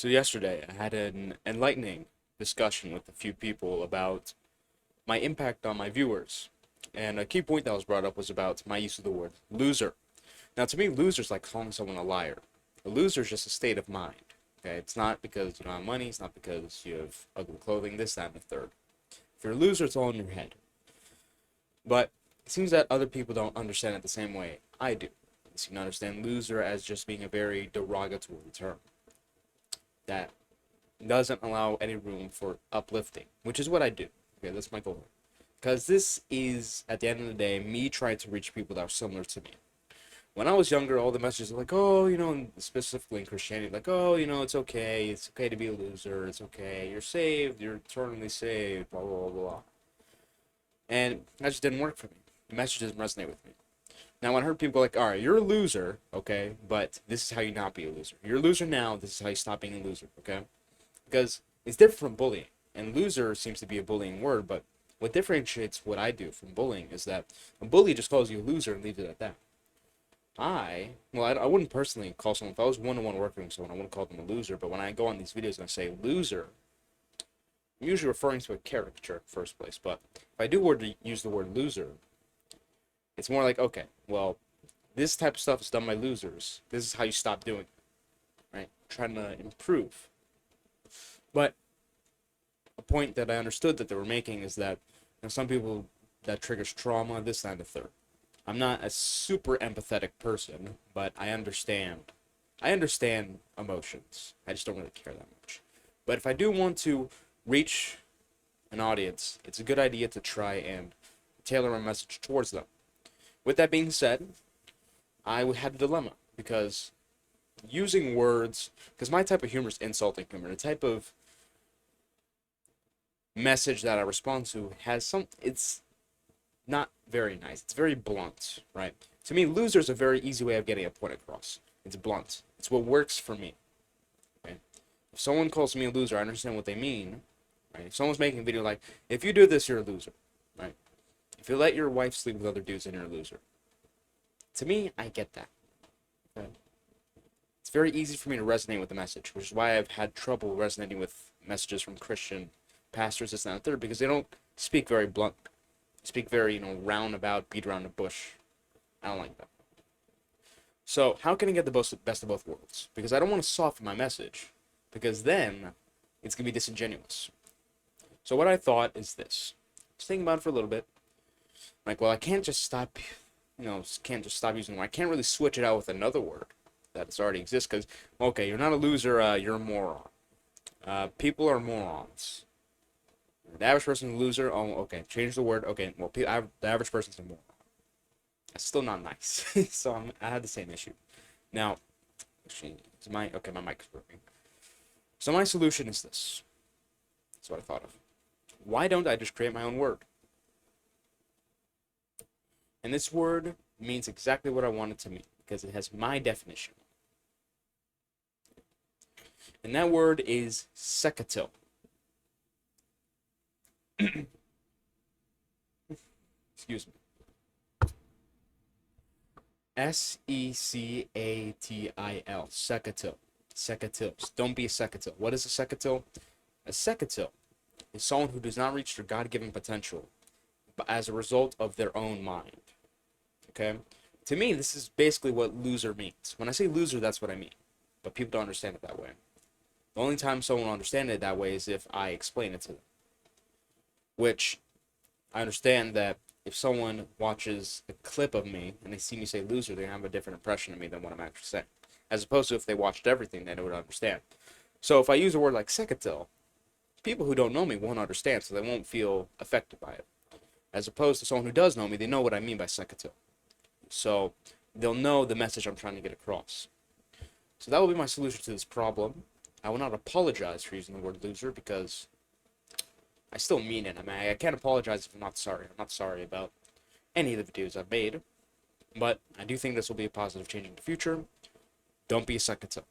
So yesterday, I had an enlightening discussion with a few people about my impact on my viewers. And a key point that was brought up was about my use of the word loser. Now, to me, loser is like calling someone a liar. A loser is just a state of mind. Okay, it's not because you don't have money. It's not because you have ugly clothing. This, that, and the third. If you're a loser, it's all in your head. But it seems that other people don't understand it the same way I do. They seem to understand loser as just being a very derogatory term that doesn't allow any room for uplifting, which is what I do. Okay, that's my goal. Because this is, at the end of the day, me trying to reach people that are similar to me. When I was younger, all the messages were like, oh, specifically in Christianity, like, oh, it's okay to be a loser, it's okay, you're saved, you're eternally saved, blah, blah, blah, blah. And that just didn't work for me. The message doesn't resonate with me. Now, when I heard people go like, all right, you're a loser, okay, but this is how you not be a loser. You're a loser now, this is how you stop being a loser, okay? Because it's different from bullying. And loser seems to be a bullying word, but what differentiates what I do from bullying is that a bully just calls you a loser and leaves it at that. I wouldn't personally call someone, if I was one-on-one working with someone, I wouldn't call them a loser, but when I go on these videos and I say loser, I'm usually referring to a caricature in the first place, but if I do use the word loser, it's more like, okay, well, this type of stuff is done by losers. This is how you stop doing it, right? Trying to improve. But a point that I understood that they were making is that some people that triggers trauma, this, that, and the third. I'm not a super empathetic person, but I understand. I understand emotions. I just don't really care that much. But if I do want to reach an audience, it's a good idea to try and tailor my message towards them. With that being said, I had a dilemma because using words, because my type of humor is insulting humor, the type of message that I respond to it's not very nice. It's very blunt, right? To me, loser is a very easy way of getting a point across. It's blunt. It's what works for me. Okay? If someone calls me a loser, I understand what they mean. Right? If someone's making a video like, if you do this, you're a loser. Right? If you let your wife sleep with other dudes, then you're a loser. To me, I get that. Okay? It's very easy for me to resonate with the message, which is why I've had trouble resonating with messages from Christian pastors, this, and that, third, because they don't speak very blunt. They speak very, roundabout, beat around the bush. I don't like that. So, how can I get the best of both worlds? Because I don't want to soften my message, because then it's going to be disingenuous. So what I thought is this. Just thinking about it for a little bit. Like, well, I can't just stop, can't just stop using one. I can't really switch it out with another word that already exists, because, okay, you're not a loser, you're a moron. People are morons. The average person's a loser. Oh, okay. Change the word. Okay. Well, the average person's a moron. That's still not nice. So I had the same issue. Now, actually, my mic is working. So my solution is this. That's what I thought of. Why don't I just create my own word? And this word means exactly what I want it to mean because it has my definition. And that word is secatil. Excuse me. secatil. Secatil. Secatil. Don't be a secatil. What is a secatil? A secatil is someone who does not reach their God-given potential but as a result of their own mind. Okay? To me, this is basically what loser means. When I say loser, that's what I mean. But people don't understand it that way. The only time someone will understand it that way is if I explain it to them. Which, I understand that if someone watches a clip of me and they see me say loser, they have a different impression of me than what I'm actually saying. As opposed to if they watched everything, they would understand. So if I use a word like secatil, people who don't know me won't understand, so they won't feel affected by it. As opposed to someone who does know me, they know what I mean by secatil. So they'll know the message I'm trying to get across. So that will be my solution to this problem. I will not apologize for using the word loser because I still mean it. I mean, I can't apologize if I'm not sorry. I'm not sorry about any of the videos I've made. But I do think this will be a positive change in the future. Don't be a secatil.